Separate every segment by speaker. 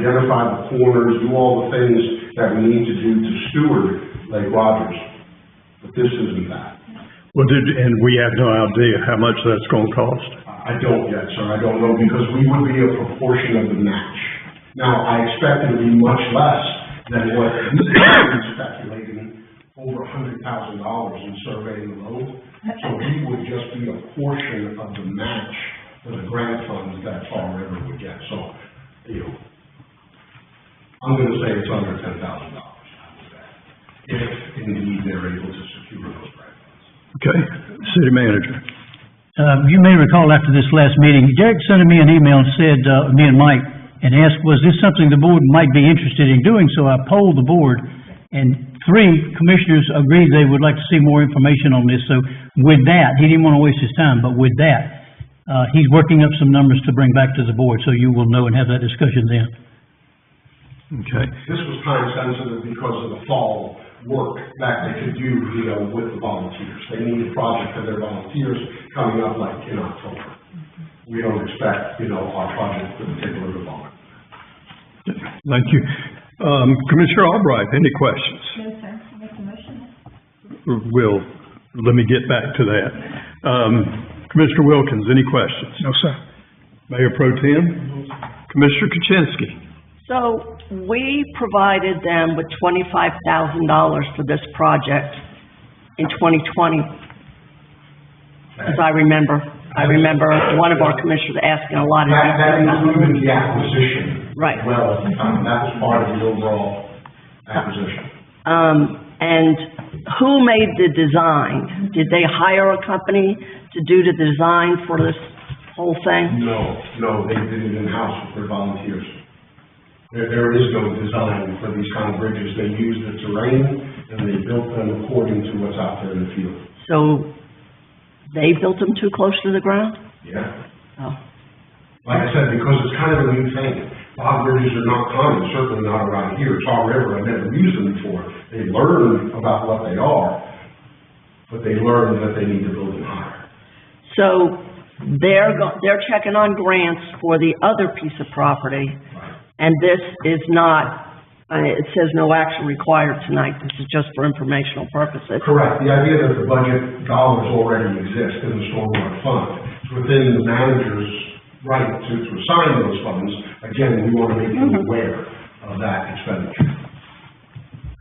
Speaker 1: identify the corners, do all the things that we need to do to steward Lake Rogers. But this isn't that.
Speaker 2: Well, and we have no idea how much that's going to cost?
Speaker 1: I don't yet, sir. I don't know, because we would be a proportion of the match. Now, I expect it to be much less than what we speculating, over $100,000 in surveying the road. So we would just be a portion of the match for the grant funds that Fall River would get. So, you know, I'm going to say it's under $10,000, if indeed they're able to secure those grant funds.
Speaker 2: Okay, city manager.
Speaker 3: You may recall after this last meeting, Derek sent me an email and said, me and Mike, and asked, was this something the board might be interested in doing? So I polled the board, and 3 commissioners agreed they would like to see more information on this. So with that, he didn't want to waste his time, but with that, he's working up some numbers to bring back to the board, so you will know and have that discussion then.
Speaker 2: Okay.
Speaker 1: This was time sensitive because of the fall work that they could do, you know, with the volunteers. They need a project for their volunteers coming up like in October. We don't expect, you know, our project to take a little longer.
Speaker 2: Thank you. Commissioner Albright, any questions?
Speaker 4: No, sir. Make a motion.
Speaker 2: Let me get back to that. Commissioner Wilkins, any questions?
Speaker 5: No, sir.
Speaker 2: Mayor Pro Tem? Commissioner Kuczynski?
Speaker 6: So we provided them with $25,000 for this project in 2020, as I remember. I remember one of our commissioners asking a lot of
Speaker 1: That
Speaker 6: detail.
Speaker 1: included the acquisition.
Speaker 6: Right.
Speaker 1: Well, at the time, that was part of the overall acquisition.
Speaker 6: And who made the design? Did they hire a company to do the design for this whole thing?
Speaker 1: No, they did it in-house with their volunteers. There is no design for these kind of bridges. They used the terrain and they built them according to what's out there in the field.
Speaker 6: So they built them too close to the ground?
Speaker 1: Yeah.
Speaker 6: Oh.
Speaker 1: Like I said, because it's kind of a new thing. Bog bridges are not common, certainly not around here. Fall River, I've never used them before. They learned about what they are, but they learned that they need to build them higher.
Speaker 6: So they're checking on grants for the other piece of property, and this is not, it says no action required tonight. This is just for informational purposes.
Speaker 1: Correct. The idea that the budget dollars already exist in the stormwater fund. It's within the manager's right to assign those funds. Again, we want to make them aware of that expenditure.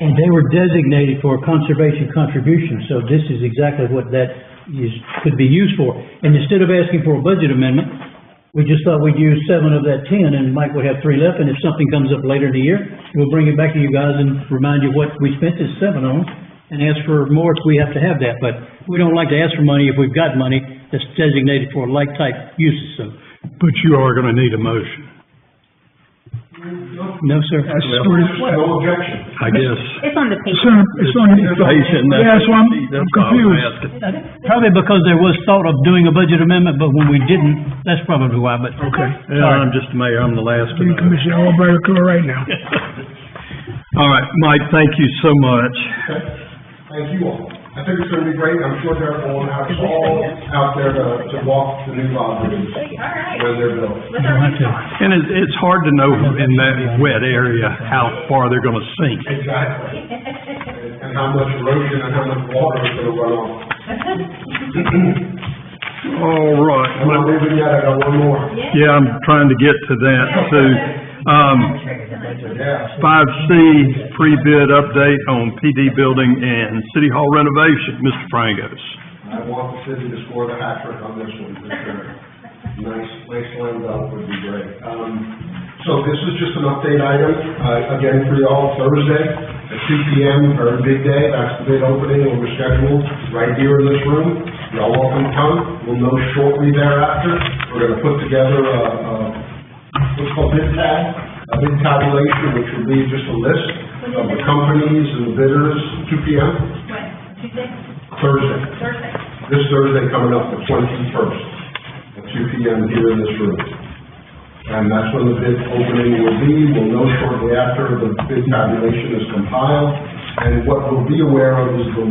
Speaker 3: And they were designated for conservation contribution, so this is exactly what that could be used for. And instead of asking for a budget amendment, we just thought we'd use 7 of that 10, and Mike would have 3 left, and if something comes up later in the year, we'll bring it back to you guys and remind you what we spent this 7 on, and ask for more if we have to have that. But we don't like to ask for money if we've got money that's designated for like-type uses, so.
Speaker 2: But you are going to need a motion.
Speaker 3: No, sir.
Speaker 1: No objection.
Speaker 2: I guess.
Speaker 4: It's on the paper.
Speaker 5: Sir, it's on,
Speaker 2: Patient,
Speaker 5: yeah, so I'm confused.
Speaker 3: Probably because there was thought of doing a budget amendment, but when we didn't, that's probably why, but.
Speaker 5: Okay.
Speaker 2: Yeah, I'm just the mayor, I'm the last to
Speaker 5: You
Speaker 2: know.
Speaker 5: Commissioner Albright clear right now.
Speaker 2: All right, Mike, thank you so much.
Speaker 1: Okay. Thank you all. I think it's going to be great. I'm sure they're going to have us all out there to walk the new bog bridges when they're built.
Speaker 2: And it's hard to know in that wet area how far they're going to sink.
Speaker 1: Exactly. And how much erosion and how much water is going to run off.
Speaker 2: All right.
Speaker 1: I'm not leaving yet. I got one more.
Speaker 2: Yeah, I'm trying to get to that too. 5C pre-bid update on PD building and City Hall renovation. Mr. Frangos.
Speaker 1: I want the city to score the hat trick on this one for sure. Nice slam dunk would be great. So this is just an update item, again for y'all, Thursday at 2 p.m., very big day. That's the bid opening, and we're scheduled right here in this room. Y'all welcome to come. We'll know shortly thereafter. We're going to put together what's called bid tabulation, which will be just a list of the companies and the bidders, 2 p.m.
Speaker 4: When? Tuesday?
Speaker 1: Thursday.
Speaker 4: Thursday.
Speaker 1: This Thursday coming up, the 21st, at 2 p.m. here in this room. And that's when the bid opening will be. We'll know shortly after the bid tabulation is compiled. And what we'll be aware of is the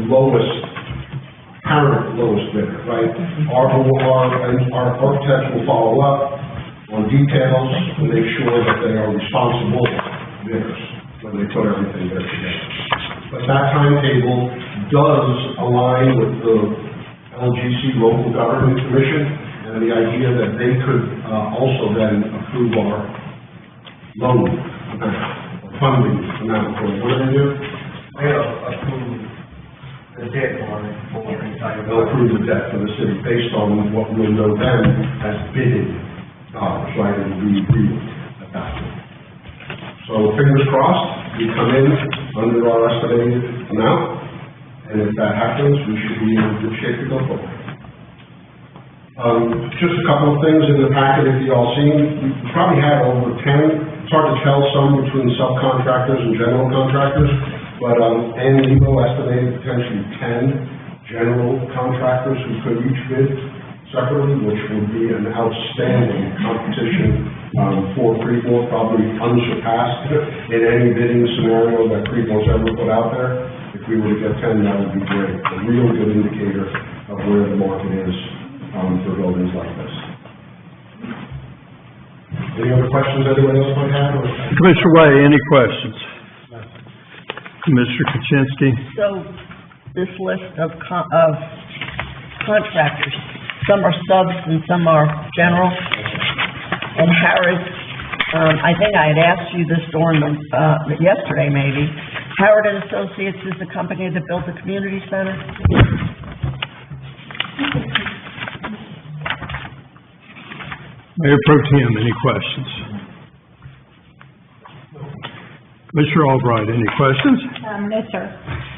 Speaker 1: current lowest bidder, right? Our architects will follow up. on details to make sure that they are responsible bidders when they put everything there together. But that timetable does align with the LGC Local Government Commission and the idea that they could also then approve our loan amount, funding amount for what do they do?
Speaker 7: They'll approve the debt on it for entire.
Speaker 1: They'll approve the debt for the city based on what we'll know then as bidded dollars, right, and we agree at that point. So fingers crossed, we come in under our estimated amount, and if that happens, we should be in good shape to go forward. Just a couple of things in the packet, if you all seen, we probably had over 10, it's hard to tell some between subcontractors and general contractors, but, Ann Lebo estimated potentially 10 general contractors who could each bid separately, which would be an outstanding competition, for Creedmoor, probably unsurpassed in any bidding scenario that Creedmoor's ever put out there. If we were to get 10, that would be great, a real good indicator of where the market is, for buildings like this. Any other questions anyone else might have, or?
Speaker 2: Commissioner Way, any questions? Commissioner Kuczynski?
Speaker 6: So, this list of contractors, some are subs and some are general. And Howard, I think I had asked you this during the, yesterday maybe, Howard and Associates is the company that built the community center?
Speaker 2: Mayor Pro Tem, any questions? Commissioner Albright, any questions?
Speaker 4: No, sir.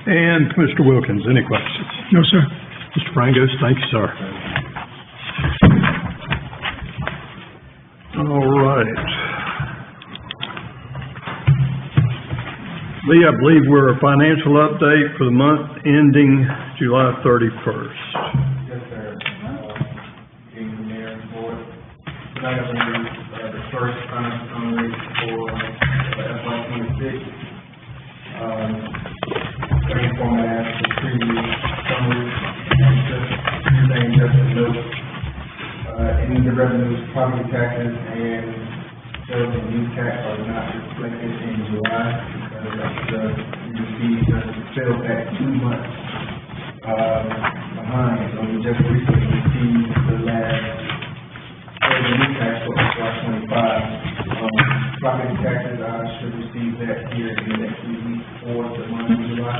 Speaker 2: And Commissioner Wilkins, any questions?
Speaker 5: No, sir.
Speaker 2: Mr. Frangos, thank you, sir. All right. Lee, I believe we're a financial update for the month ending July 31st.
Speaker 7: Yes, sir. Being the mayor and board, tonight I'm going to do the first financial summary for FY '26. Same format as the previous summary, and just a few things just to note. In the revenues, property taxes and sales and use tax are not reflected in July, because we received the sales tax 2 months behind, so we just recently received the last sales and use tax for FY '25. Property taxes, I should receive that here in the next few weeks for the month of July.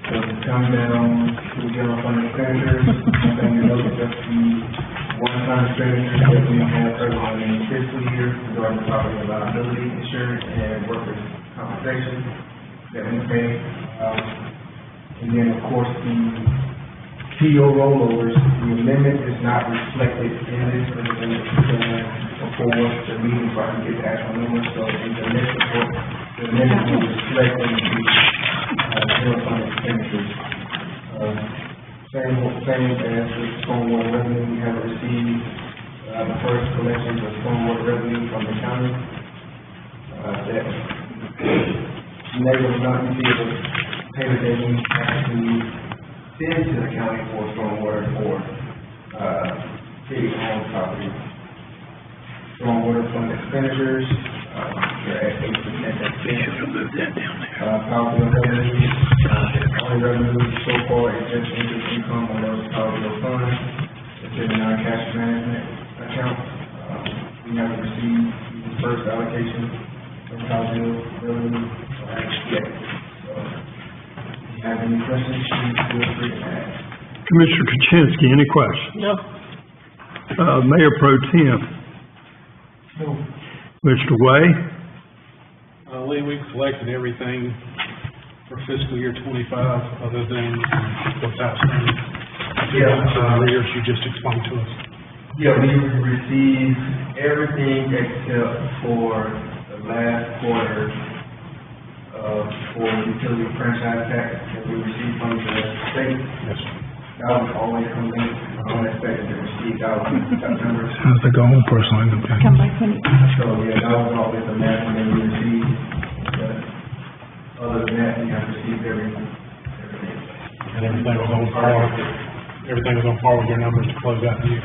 Speaker 7: So coming down to the general fund expenditures, one thing to note is just the one-time expenditures that we have early on in the fiscal year regarding property and liability insurance and workers' compensation that we pay. And then, of course, the PO rollovers, the amendment is not reflected in this, before the meeting, so I can get the actual numbers. So in the next report, the amendment will reflect in the general fund expenditures. Same as the stormwater revenue, we have received the first collections of stormwater revenue from the county. That neighbors not receive a payment that we have to send to the county for stormwater for city-owned property. Stormwater fund expenditures, we're at 8% power bill revenue, only revenue so far is just interest income on those power bill funds. It's in our cash management account. We haven't received the first allocation of power bill revenue yet. So, if you have any questions, please feel free to ask.
Speaker 2: Commissioner Kuczynski, any questions?
Speaker 6: No.
Speaker 2: Mayor Pro Tem?
Speaker 7: No.
Speaker 2: Mr. Way?
Speaker 8: Lee, we've collected everything for fiscal year '25, other than what's outstanding. Arrears you just explained to us.
Speaker 7: Yeah, we received everything except for the last quarter for utility franchise tax that we received from the state.
Speaker 8: Yes.
Speaker 7: That was always coming in, unexpected to receive that was in September.
Speaker 5: Has to go home personally, depends.
Speaker 4: Come back when
Speaker 7: So, yeah, that was always the last one that we received. But other than that, we have received everything.
Speaker 8: And everything was on par with your numbers to close out the year.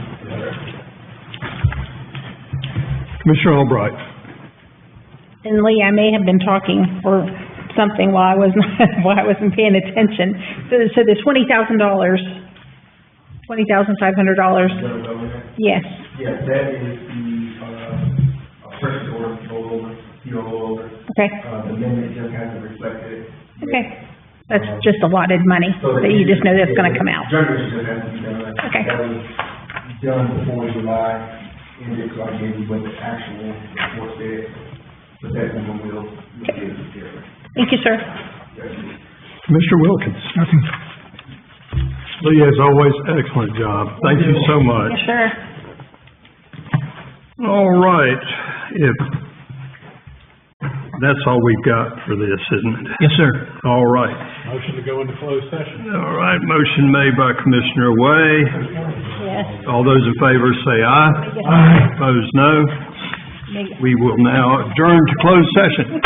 Speaker 2: Commissioner Albright.
Speaker 9: And Lee, I may have been talking or something while I was not, while I wasn't paying attention. So the $20,000, $20,500,
Speaker 7: General government.
Speaker 9: yes,
Speaker 7: Yeah, that is the, purchase order rollover, rollover.
Speaker 9: okay,
Speaker 7: The amendment just hasn't reflected it.
Speaker 9: okay. That's just allotted money,
Speaker 7: So
Speaker 9: that you just know that's gonna come out.
Speaker 7: Generally, just has to be done.
Speaker 9: Okay.
Speaker 7: That was done before July, ended, so I gave you what the actual report said, but that one will, you'll be able to hear it.
Speaker 9: Thank you, sir.
Speaker 2: Commissioner Wilkins.
Speaker 5: Nothing.
Speaker 2: Lee, as always, excellent job. Thank you so much.
Speaker 9: Yes, sir.
Speaker 2: All right, if, that's all we've got for this, isn't it?
Speaker 3: Yes, sir.
Speaker 2: All right.
Speaker 8: Motion to go into closed session.
Speaker 2: All right, motion made by Commissioner Way.
Speaker 9: Yes.
Speaker 2: All those in favor say aye. Opposed, no. We will now adjourn to closed session.